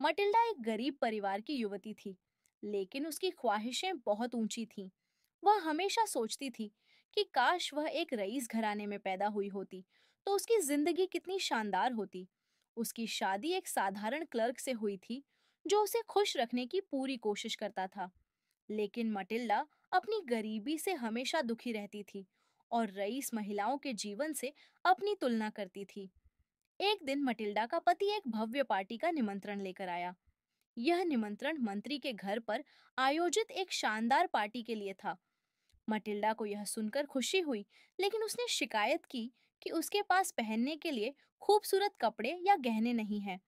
Matilda एक गरीब परिवार की युवती थी, लेकिन उसकी ख्वाहिशें बहुत ऊंची थीं। वह हमेशा सोचती थी कि काश वह एक रईस घराने में पैदा हुई होती, तो उसकी जिंदगी कितनी शानदार होती। उसकी शादी एक साधारण क्लर्क से हुई थी, जो उसे खुश रखने की पूरी कोशिश करता था। लेकिन मटिल्डा अपनी गरीबी से हमेशा दुखी रहती थी और रईस महिलाओं के जीवन से अपनी तुलना करती थी। एक दिन मटिल्डा का पति एक भव्य पार्टी का निमंत्रण लेकर आया। यह निमंत्रण मंत्री के घर पर आयोजित एक शानदार पार्टी के लिए था। मटिल्डा को यह सुनकर खुशी हुई, लेकिन उसने शिकायत की कि उसके पास पहनने के लिए खूबसूरत कपड़े या गहने नहीं हैं।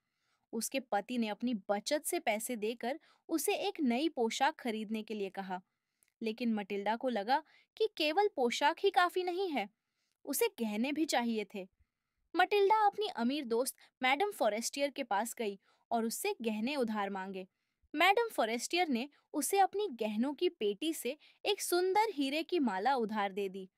उसके पति ने अपनी बचत से पैसे देकर उसे एक नई पोशाक खरीदने के लिए कहा, लेकिन मटिल्डा को लगा कि केवल पोशाक ही काफी नहीं है, उसे गहने भी चाहिए थे। मटिल्डा अपनी अमीर दोस्त मैडम फॉरेस्टियर के पास गई और उससे गहने उधार मांगे। मैडम फॉरेस्टियर ने उसे अपनी गहनों की पेटी से एक सुंदर हीरे की माला उधार दे दी।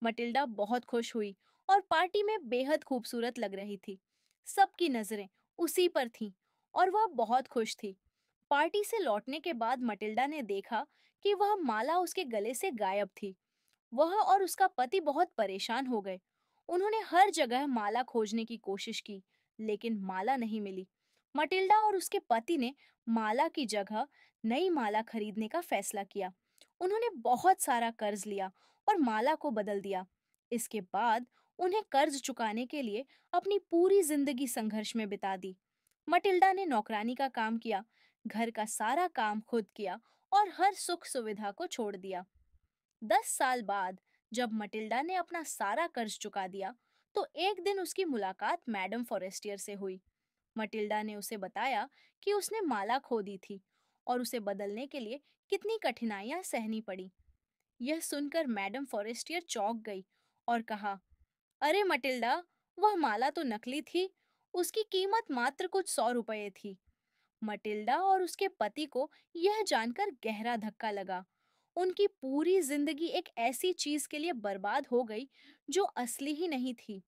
मटिल्डा बहुत खुश हुई और पार्टी में बेहद खूबसूरत लग रही थी। सबकी नजरें उसी पर थीं और वह बहुत खुश थी। पार्टी से लौटने के बाद मटिल्डा ने देखा कि वह माला उसके गले से गायब थी। वह और उसका पति बहुत परेशान हो गए। उन्होंने हर जगह माला खोजने की कोशिश की, लेकिन माला नहीं मिली। मटिल्डा और उसके पति ने माला की जगह नई माला खरीदने का फैसला किया। उन्होंने बहुत सारा कर्ज लिया और माला को बदल दिया। इसके बाद उन्हें कर्ज चुकाने के लिए अपनी पूरी जिंदगी संघर्ष में बिता दी। मटिल्डा ने नौकरानी का काम किया, घर का सारा काम खुद किया और हर सुख सुविधा को छोड़ दिया। 10 साल बाद जब मटिल्डा ने अपना सारा कर्ज चुका दिया, तो एक दिन उसकी मुलाकात मैडम फॉरेस्टियर से हुई। मटिल्डा ने उसे बताया कि उसने माला खो दी थी और उसे बदलने के लिए कितनी कठिनाइयां सहनी पड़ी। यह सुनकर मैडम फॉरेस्टियर चौंक गई और कहा, अरे मटिल्डा, वह माला तो नकली थी। उसकी कीमत मात्र कुछ 100 रुपये थी। मटिल्डा और उसके पति को यह जानकर गहरा धक्का लगा। उनकी पूरी जिंदगी एक ऐसी चीज के लिए बर्बाद हो गई जो असली ही नहीं थी।